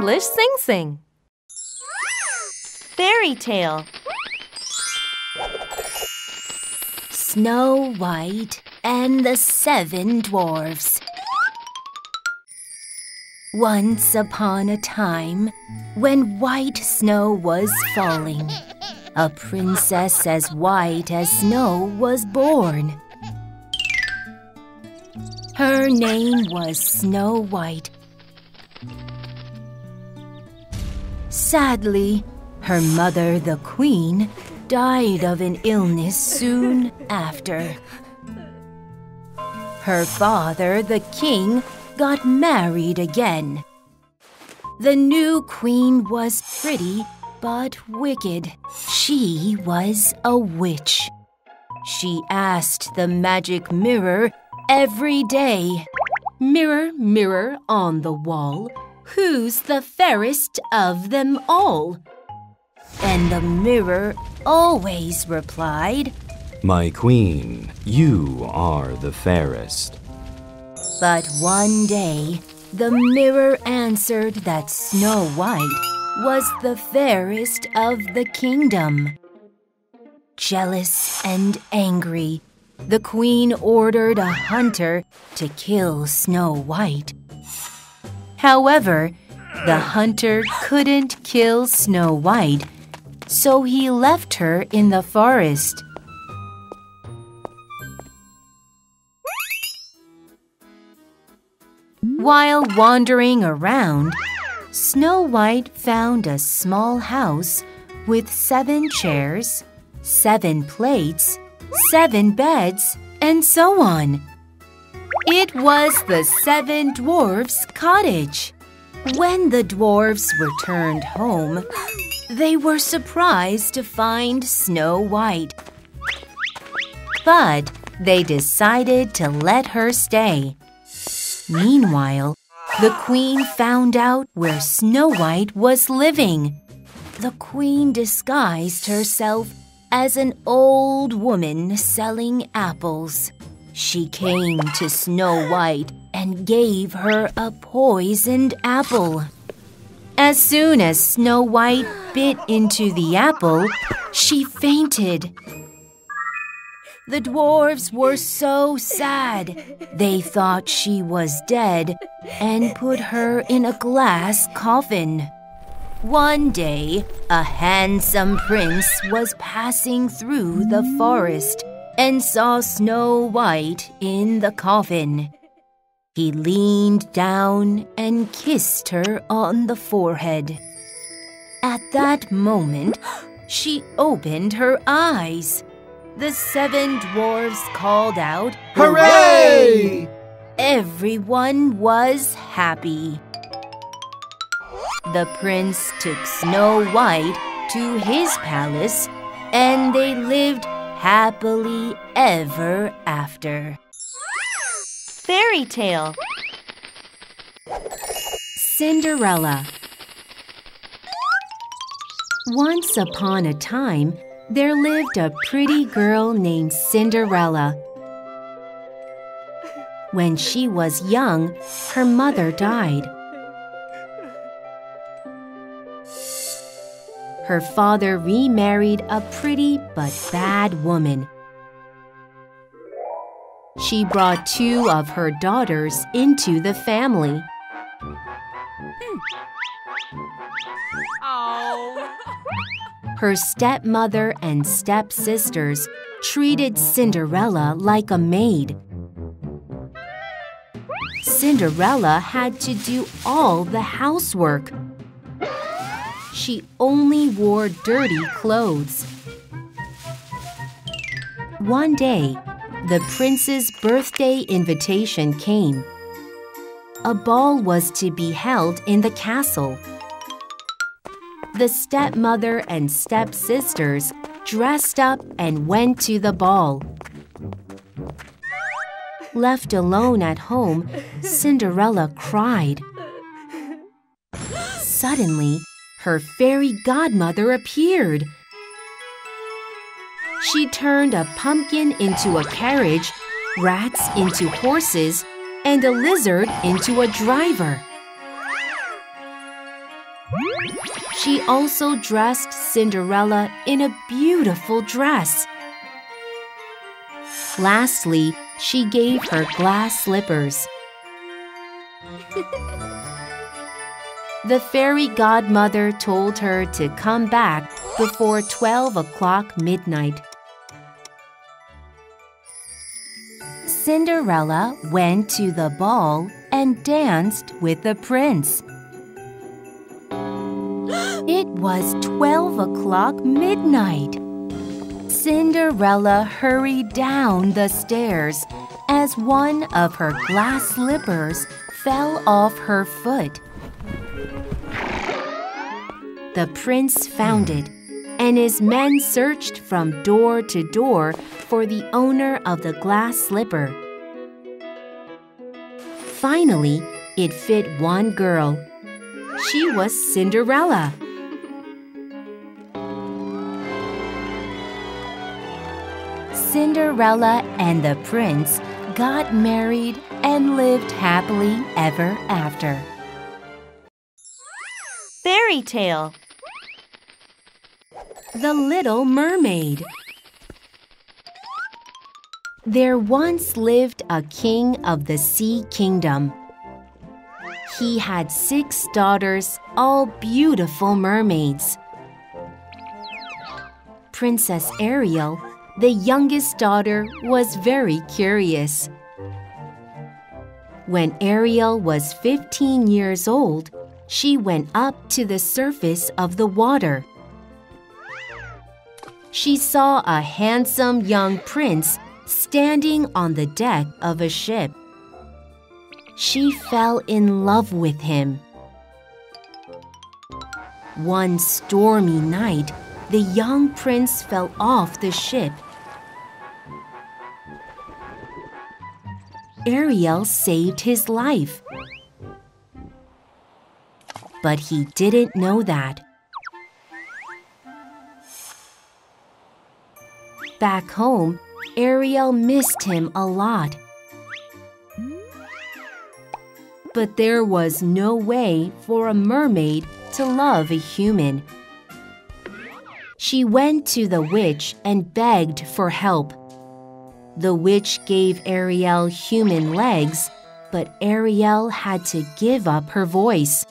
English Sing-Sing. Fairy Tale. Snow White and the 7 Dwarfs. Once upon a time, when white snow was falling, a princess as white as snow was born. Her name was Snow White. Sadly, her mother, the queen, died of an illness soon after. Her father, the king, got married again. The new queen was pretty but wicked. She was a witch. She asked the magic mirror every day, "Mirror, mirror on the wall, who's the fairest of them all?" And the mirror always replied, "My queen, you are the fairest." But one day, the mirror answered that Snow White was the fairest of the kingdom. Jealous and angry, the queen ordered a hunter to kill Snow White. However, the hunter couldn't kill Snow White, so he left her in the forest. While wandering around, Snow White found a small house with 7 chairs, 7 plates, 7 beds, and so on. It was the 7 Dwarfs' cottage. When the dwarfs returned home, they were surprised to find Snow White. But they decided to let her stay. Meanwhile, the queen found out where Snow White was living. The queen disguised herself as an old woman selling apples. She came to Snow White and gave her a poisoned apple. As soon as Snow White bit into the apple, she fainted. The dwarves were so sad. They thought she was dead and put her in a glass coffin. One day, a handsome prince was passing through the forest and saw Snow White in the coffin. He leaned down and kissed her on the forehead. At that moment, she opened her eyes. The 7 dwarfs called out, "Hooray!" Everyone was happy. The prince took Snow White to his palace, and they lived happily ever after. Fairy Tale. Cinderella. Once upon a time, there lived a pretty girl named Cinderella. When she was young, her mother died. Her father remarried a pretty but bad woman. She brought 2 of her daughters into the family. Her stepmother and stepsisters treated Cinderella like a maid. Cinderella had to do all the housework. She only wore dirty clothes. One day, the prince's birthday invitation came. A ball was to be held in the castle. The stepmother and stepsisters dressed up and went to the ball. Left alone at home, Cinderella cried. Suddenly, her fairy godmother appeared. She turned a pumpkin into a carriage, rats into horses, and a lizard into a driver. She also dressed Cinderella in a beautiful dress. Lastly, she gave her glass slippers. The fairy godmother told her to come back before 12 o'clock midnight. Cinderella went to the ball and danced with the prince. It was 12 o'clock midnight. Cinderella hurried down the stairs as one of her glass slippers fell off her foot. The prince found it, and his men searched from door to door for the owner of the glass slipper. Finally, it fit one girl. She was Cinderella. Cinderella and the prince got married and lived happily ever after. Fairy tale. The Little Mermaid. There once lived a king of the Sea Kingdom. He had 6 daughters, all beautiful mermaids. Princess Ariel, the youngest daughter, was very curious. When Ariel was 15 years old, she went up to the surface of the water. She saw a handsome young prince standing on the deck of a ship. She fell in love with him. One stormy night, the young prince fell off the ship. Ariel saved his life. But he didn't know that. Back home, Ariel missed him a lot. But there was no way for a mermaid to love a human. She went to the witch and begged for help. The witch gave Ariel human legs, but Ariel had to give up her voice.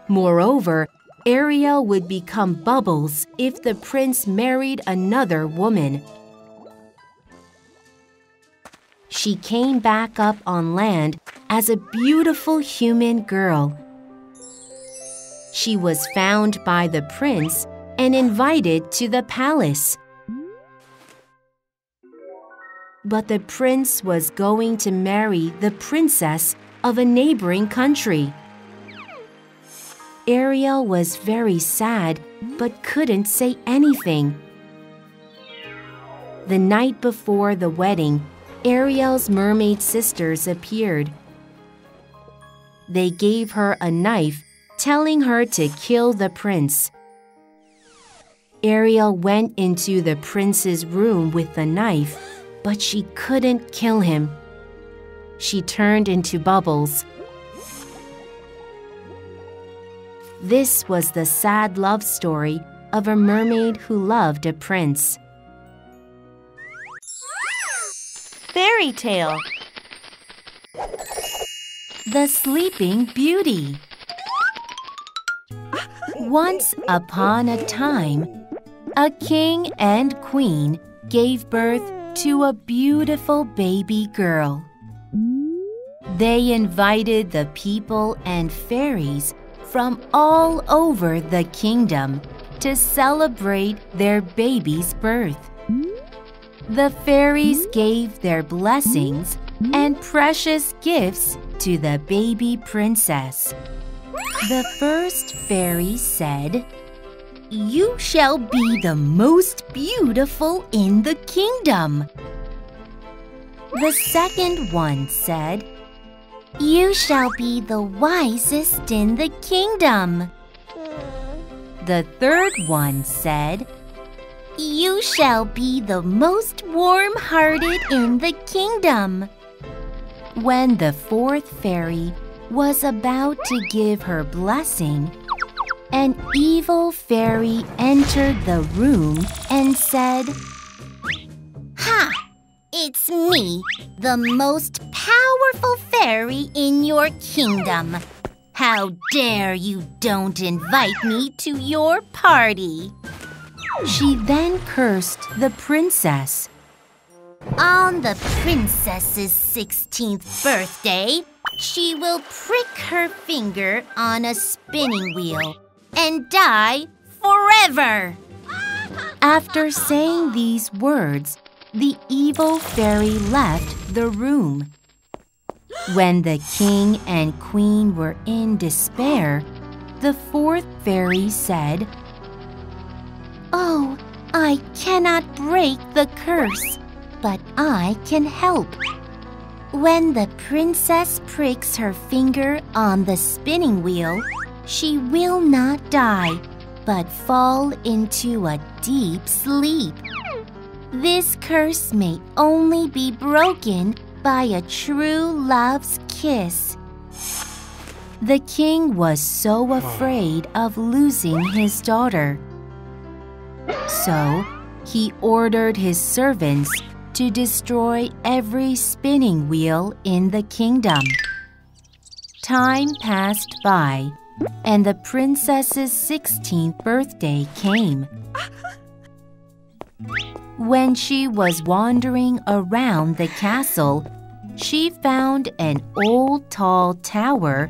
Moreover, Ariel would become bubbles if the prince married another woman. She came back up on land as a beautiful human girl. She was found by the prince and invited to the palace. But the prince was going to marry the princess of a neighboring country. Ariel was very sad, but couldn't say anything. The night before the wedding, Ariel's mermaid sisters appeared. They gave her a knife, telling her to kill the prince. Ariel went into the prince's room with the knife, but she couldn't kill him. She turned into bubbles. This was the sad love story of a mermaid who loved a prince. Fairy tale. The Sleeping Beauty. Once upon a time, a king and queen gave birth to a beautiful baby girl. They invited the people and fairies from all over the kingdom to celebrate their baby's birth. The fairies gave their blessings and precious gifts to the baby princess. The first fairy said, "You shall be the most beautiful in the kingdom." The second one said, "You shall be the wisest in the kingdom." The third one said, "You shall be the most warm-hearted in the kingdom." When the fourth fairy, was about to give her blessing, an evil fairy entered the room and said, "Ha! It's me, the most powerful fairy in your kingdom. How dare you don't invite me to your party?" She then cursed the princess. On the princess's 16th birthday, she will prick her finger on a spinning wheel and die forever. After saying these words, the evil fairy left the room. When the king and queen were in despair, the fourth fairy said, "Oh, I cannot break the curse, but I can help. When the princess pricks her finger on the spinning wheel, she will not die, but fall into a deep sleep. This curse may only be broken by a true love's kiss." The king was so afraid of losing his daughter. So he ordered his servants to destroy every spinning wheel in the kingdom. Time passed by, and the princess's 16th birthday came. When she was wandering around the castle, she found an old tall tower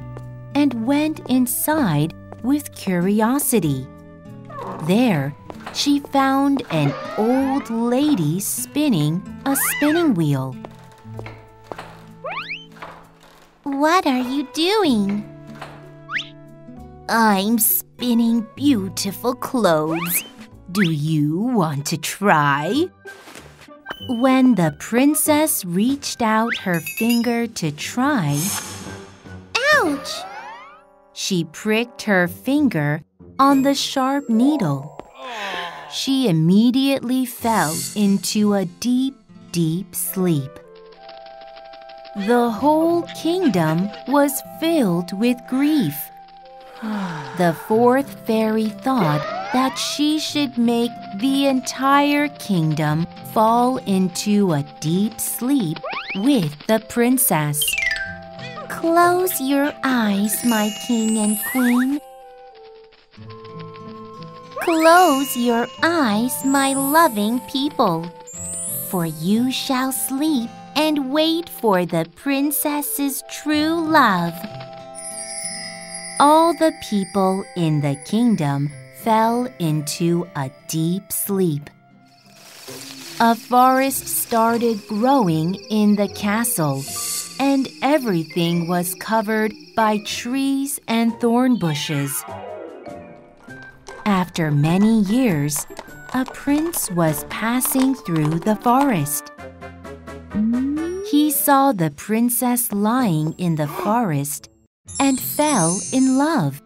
and went inside with curiosity. There, she found an old lady spinning a spinning wheel. "What are you doing?" "I'm spinning beautiful clothes. Do you want to try?" When the princess reached out her finger to try, ouch! She pricked her finger on the sharp needle. She immediately fell into a deep, deep sleep. The whole kingdom was filled with grief. The fourth fairy thought that she should make the entire kingdom fall into a deep sleep with the princess. "Close your eyes, my king and queen. Close your eyes, my loving people, for you shall sleep and wait for the princess's true love." All the people in the kingdom fell into a deep sleep. A forest started growing in the castle, and everything was covered by trees and thorn bushes. After many years, a prince was passing through the forest. He saw the princess lying in the forest and fell in love.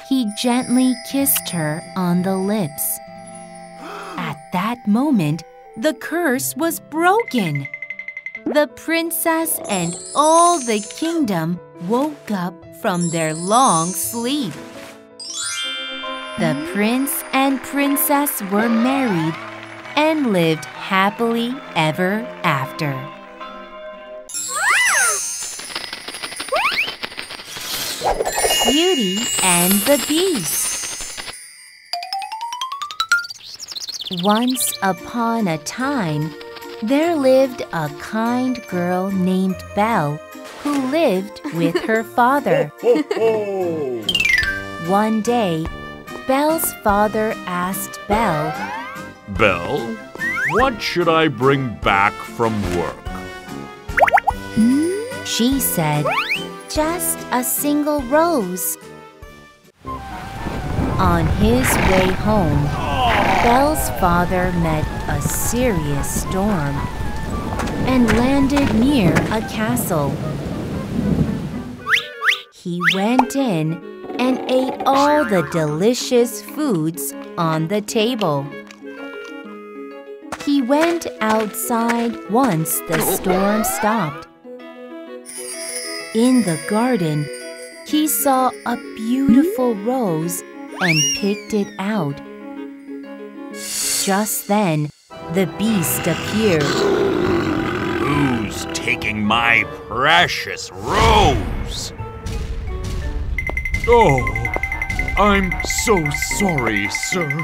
He gently kissed her on the lips. At that moment, the curse was broken. The princess and all the kingdom woke up from their long sleep. The prince and princess were married and lived happily ever after. Beauty and the Beast. Once upon a time, there lived a kind girl named Belle who lived with her father. One day, Belle's father asked Belle, "Belle, what should I bring back from work?" She said, "Just a single rose." On his way home, Belle's father met a serious storm and landed near a castle. He went in and ate all the delicious foods on the table. He went outside once the storm stopped. In the garden, he saw a beautiful rose and picked it out. Just then, the beast appeared. Who's taking my precious rose? Oh, I'm so sorry, sir.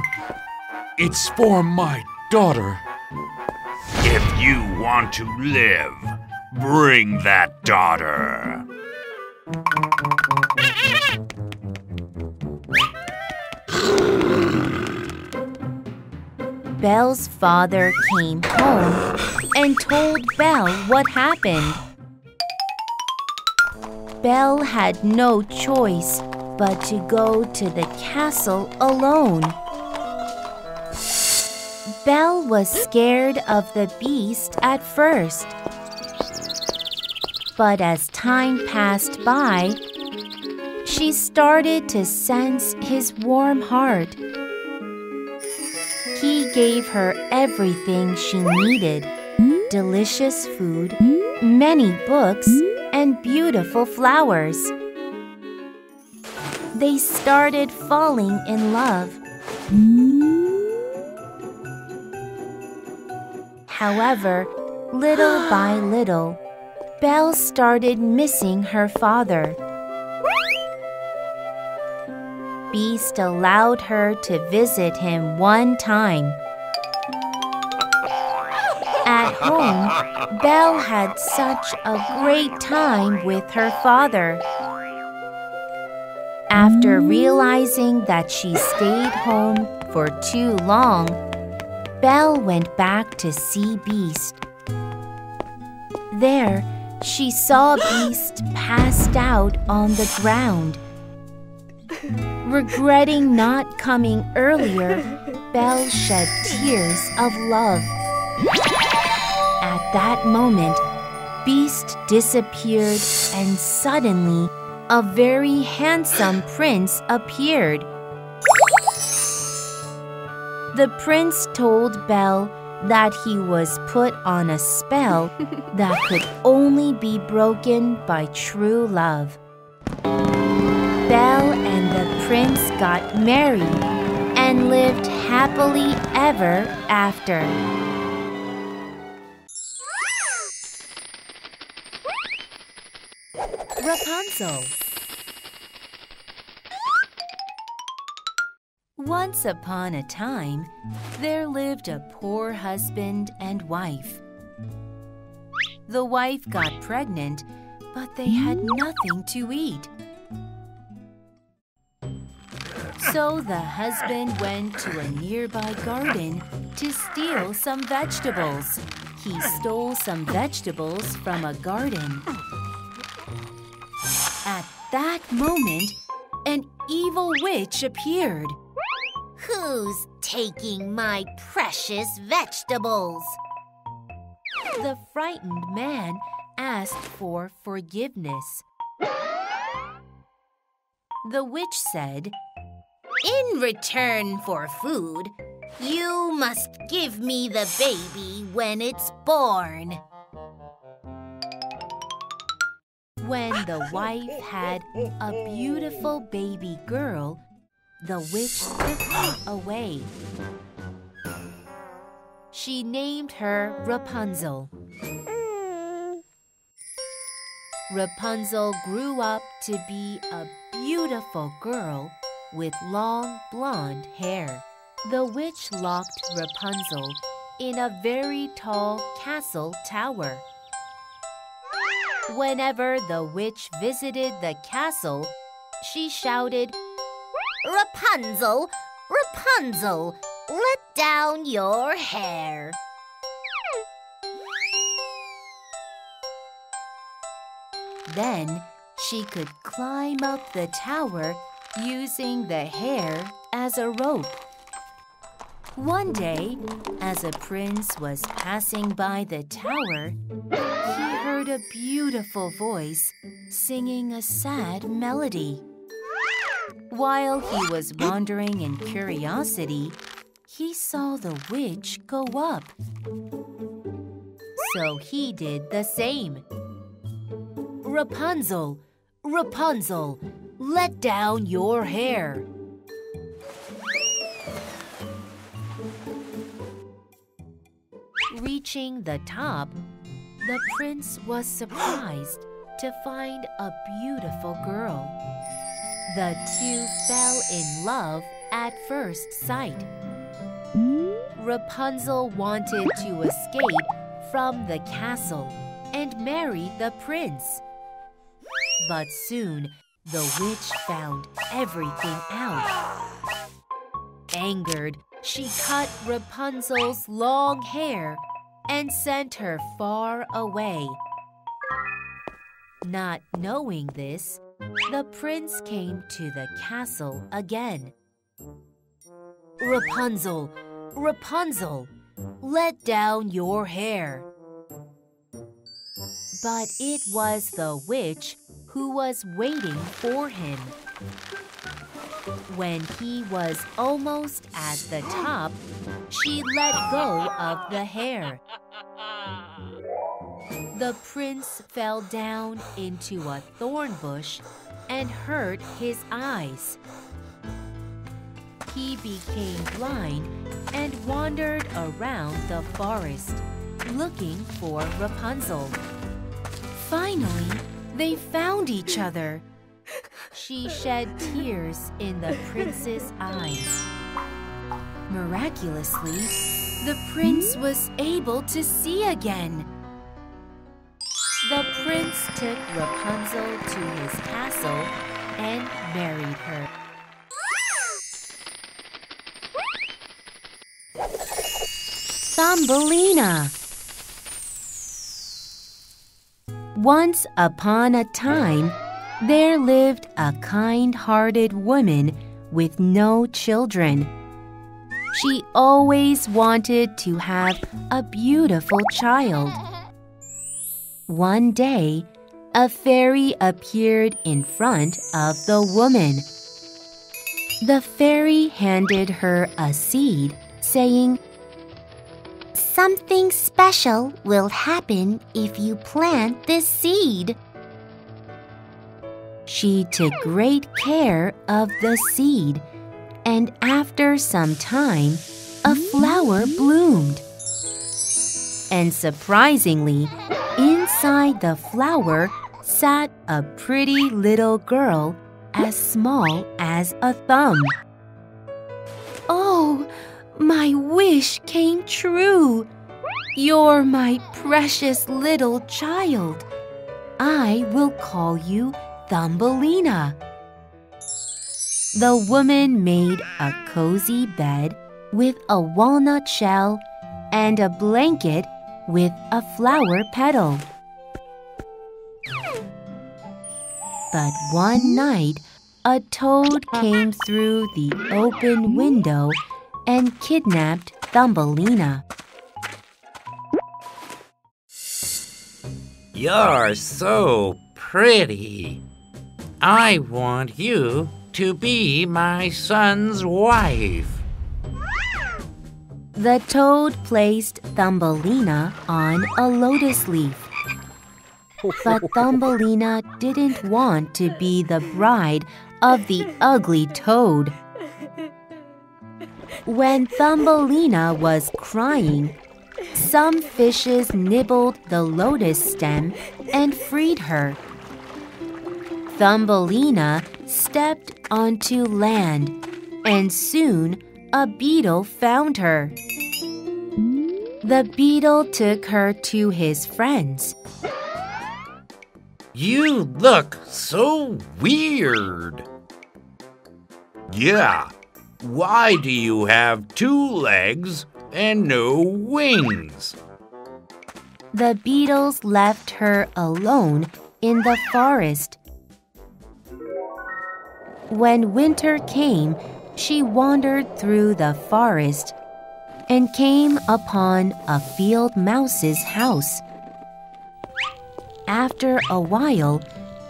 It's for my daughter. If you want to live, bring that daughter. Belle's father came home and told Belle what happened. Belle had no choice but to go to the castle alone. Belle was scared of the beast at first. But as time passed by, she started to sense his warm heart. He gave her everything she needed: delicious food, many books, and beautiful flowers. They started falling in love. However, little by little, Belle started missing her father. Beast allowed her to visit him one time. At home, Belle had such a great time with her father. After realizing that she stayed home for too long, Belle went back to see Beast. There, she saw Beast passed out on the ground. Regretting not coming earlier, Belle shed tears of love. At that moment, Beast disappeared and suddenly a very handsome prince appeared. The prince told Belle that he was put on a spell that could only be broken by true love. Belle and the prince got married and lived happily ever after. Rapunzel. Once upon a time, there lived a poor husband and wife. The wife got pregnant, but they had nothing to eat. So the husband went to a nearby garden to steal some vegetables. He stole some vegetables from a garden. At that moment, an evil witch appeared. Who's taking my precious vegetables? The frightened man asked for forgiveness. The witch said, In return for food, you must give me the baby when it's born. When the wife had a beautiful baby girl, the witch took her away. She named her Rapunzel. Rapunzel grew up to be a beautiful girl with long blonde hair. The witch locked Rapunzel in a very tall castle tower. Whenever the witch visited the castle, she shouted, Rapunzel, Rapunzel, let down your hair. Then she could climb up the tower using the hair as a rope. One day, as a prince was passing by the tower, he heard a beautiful voice singing a sad melody. While he was wandering in curiosity, he saw the witch go up. So he did the same. Rapunzel, Rapunzel, let down your hair. Reaching the top, the prince was surprised to find a beautiful girl. The two fell in love at first sight. Rapunzel wanted to escape from the castle and marry the prince. But soon, the witch found everything out. Angered, she cut Rapunzel's long hair and sent her far away. Not knowing this, the prince came to the castle again. Rapunzel, Rapunzel, let down your hair. But it was the witch who was waiting for him. When he was almost at the top, she let go of the hair. The prince fell down into a thorn bush and hurt his eyes. He became blind and wandered around the forest, looking for Rapunzel. Finally, they found each other. She shed tears in the prince's eyes. Miraculously, the prince was able to see again. The prince took Rapunzel to his castle and married her. Thumbelina. Once upon a time, there lived a kind-hearted woman with no children. She always wanted to have a beautiful child. One day, a fairy appeared in front of the woman. The fairy handed her a seed, saying, "Something special will happen if you plant this seed." She took great care of the seed, and after some time, a flower bloomed. And surprisingly, inside the flower sat a pretty little girl as small as a thumb. "Oh, my wish came true. You're my precious little child. I will call you Thumbelina." The woman made a cozy bed with a walnut shell and a blanket with a flower petal. But one night, a toad came through the open window and kidnapped Thumbelina. You're so pretty. I want you to be my son's wife. The toad placed Thumbelina on a lotus leaf. But Thumbelina didn't want to be the bride of the ugly toad. When Thumbelina was crying, some fishes nibbled the lotus stem and freed her. Thumbelina stepped onto land, and soon a beetle found her. The beetle took her to his friends. You look so weird. Yeah. Why do you have 2 legs and no wings? The beetles left her alone in the forest. When winter came, she wandered through the forest and came upon a field mouse's house. After a while,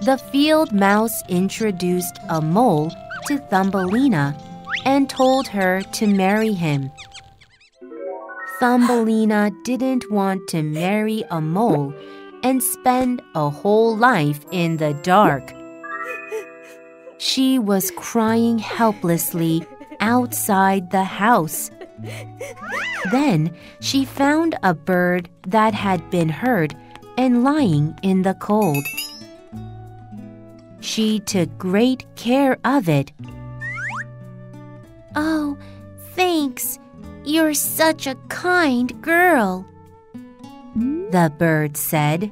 the field mouse introduced a mole to Thumbelina and told her to marry him. Thumbelina didn't want to marry a mole and spend a whole life in the dark. She was crying helplessly outside the house. Then she found a bird that had been hurt and lying in the cold. She took great care of it. "Oh, thanks. You're such a kind girl," the bird said.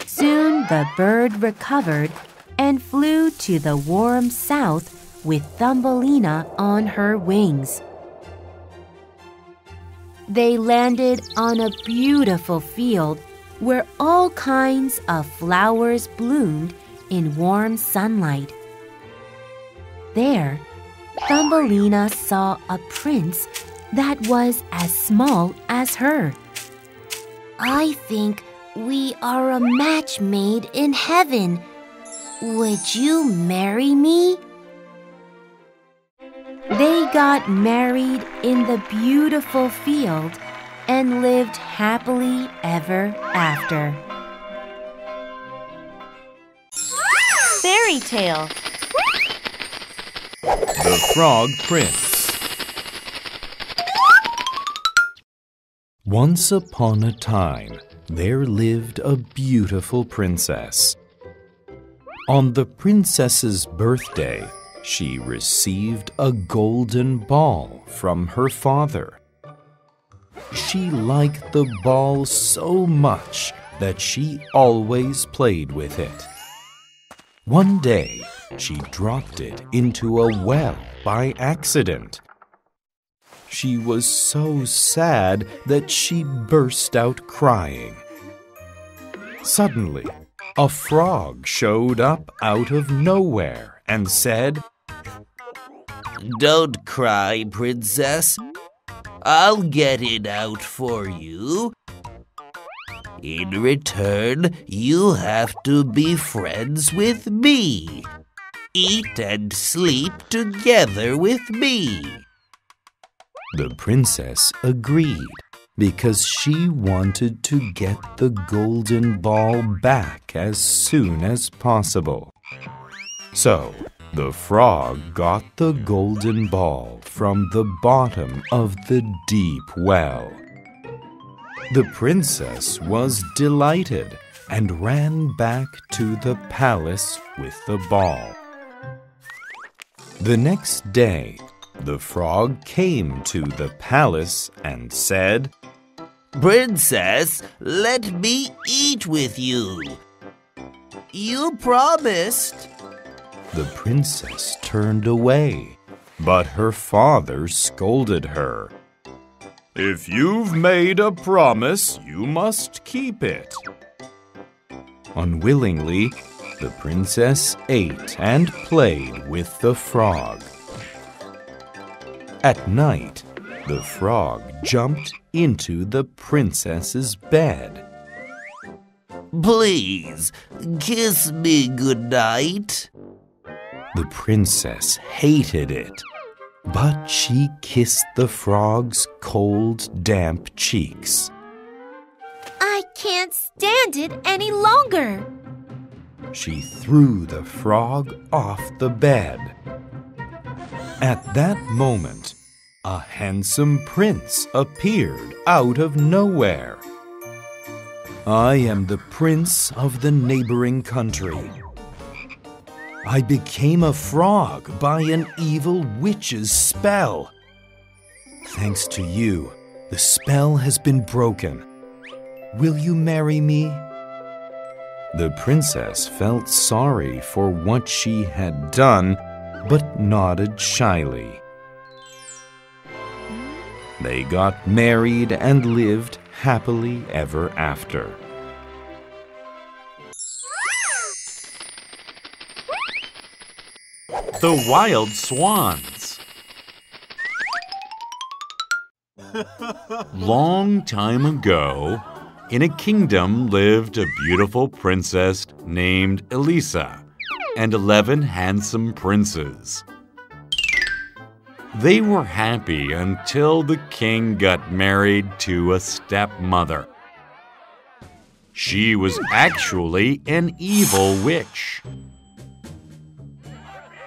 Soon the bird recovered and flew to the warm south with Thumbelina on her wings. They landed on a beautiful field where all kinds of flowers bloomed in warm sunlight. There, Thumbelina saw a prince that was as small as her. "I think we are a match made in heaven. Would you marry me?" They got married in the beautiful field and lived happily ever after. Fairy tale. The Frog Prince. Once upon a time, there lived a beautiful princess. On the princess's birthday, she received a golden ball from her father. She liked the ball so much that she always played with it. One day, she dropped it into a well by accident. She was so sad that she burst out crying. Suddenly, a frog showed up out of nowhere and said, "Don't cry, princess. I'll get it out for you. In return, you have to be friends with me. Eat and sleep together with me." The princess agreed because she wanted to get the golden ball back as soon as possible. So, the frog got the golden ball from the bottom of the deep well. The princess was delighted and ran back to the palace with the ball. The next day, the frog came to the palace and said, "Princess, let me eat with you. You promised." The princess turned away, but her father scolded her. "If you've made a promise, you must keep it." Unwillingly, the princess ate and played with the frog. At night, the frog jumped into the princess's bed. "Please, kiss me goodnight." The princess hated it, but she kissed the frog's cold, damp cheeks. "I can't stand it any longer." She threw the frog off the bed. At that moment, a handsome prince appeared out of nowhere. "I am the prince of the neighboring country. I became a frog by an evil witch's spell. Thanks to you, the spell has been broken. Will you marry me?" The princess felt sorry for what she had done, but nodded shyly. They got married and lived happily ever after. The Wild Swans. Long time ago, in a kingdom lived a beautiful princess named Elisa and 11 handsome princes. They were happy until the king got married to a stepmother. She was actually an evil witch.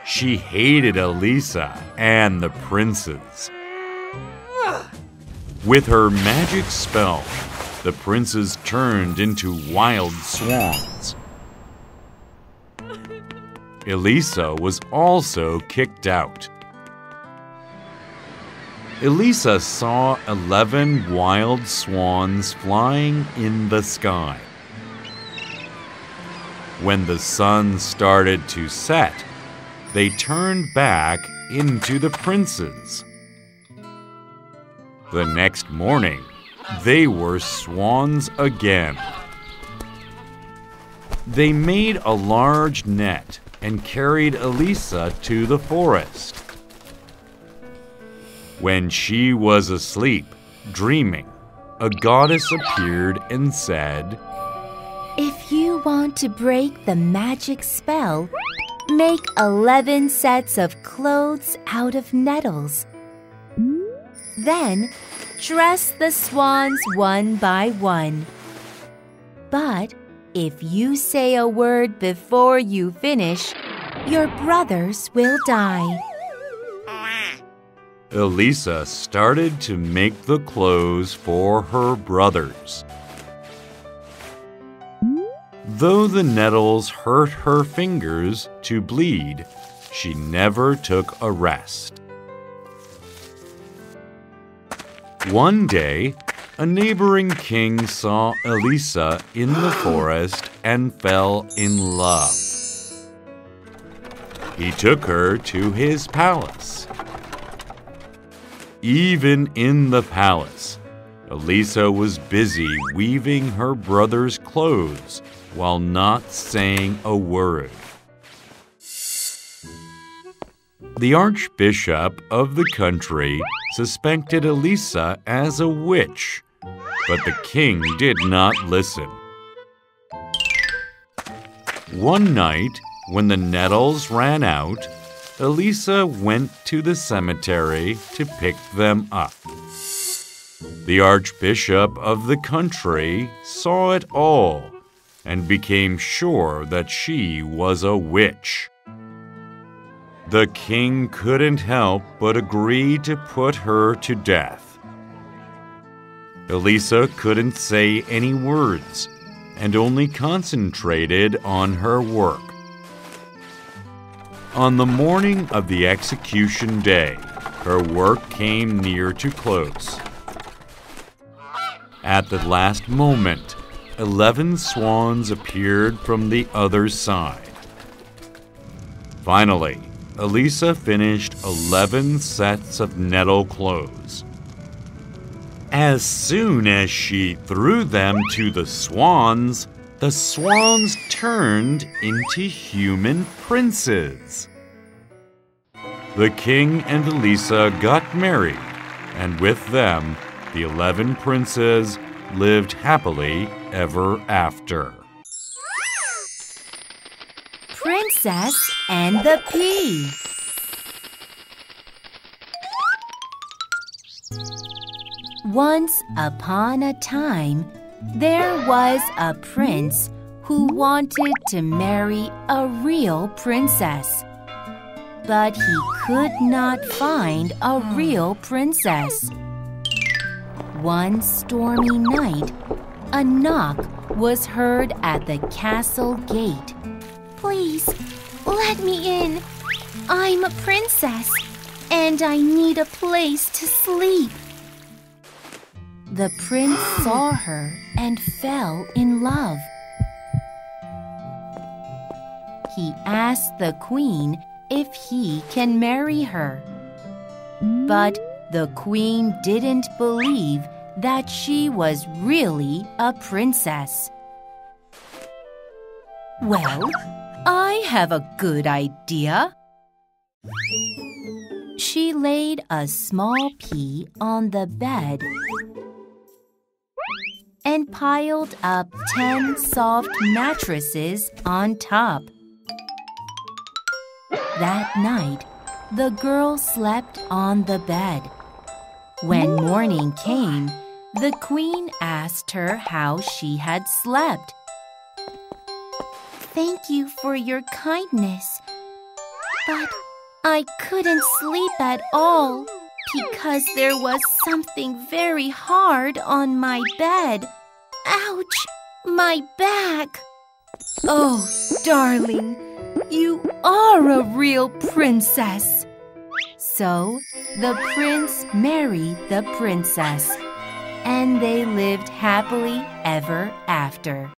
She hated Elisa and the princes. With her magic spell, the princes turned into wild swans. Elisa was also kicked out. Elisa saw 11 wild swans flying in the sky. When the sun started to set, they turned back into the princes. The next morning, they were swans again. They made a large net and carried Elisa to the forest. When she was asleep, dreaming, a goddess appeared and said, "If you want to break the magic spell, make 11 sets of clothes out of nettles. Then, dress the swans one by one. But if you say a word before you finish, your brothers will die." Elisa started to make the clothes for her brothers. Though the nettles hurt her fingers to bleed, she never took a rest. One day, a neighboring king saw Elisa in the forest and fell in love. He took her to his palace. Even in the palace, Elisa was busy weaving her brother's clothes while not saying a word. The archbishop of the country suspected Elisa as a witch, but the king did not listen. One night, when the nettles ran out, Elisa went to the cemetery to pick them up. The archbishop of the country saw it all and became sure that she was a witch. The king couldn't help but agree to put her to death. Elisa couldn't say any words and only concentrated on her work. On the morning of the execution day, her work came near to close. At the last moment, 11 swans appeared from the other side. Finally, Elisa finished 11 sets of nettle clothes. As soon as she threw them to the swans turned into human princes. The king and Elisa got married, and with them, the 11 princes lived happily ever after. Princess and the Pea. Once upon a time, there was a prince who wanted to marry a real princess. But he could not find a real princess. One stormy night, a knock was heard at the castle gate. Please, let me in. I'm a princess, and I need a place to sleep. The prince saw her and fell in love. He asked the queen if he can marry her. But the queen didn't believe that she was really a princess. "Well, I have a good idea." She laid a small pea on the bed and piled up 10 soft mattresses on top. That night, the girl slept on the bed. When morning came, The queen asked her how she had slept. Thank you for your kindness, but I couldn't sleep at all because there was something very hard on my bed. Ouch! My back! Oh, darling, you are a real princess. So the prince married the princess, and they lived happily ever after.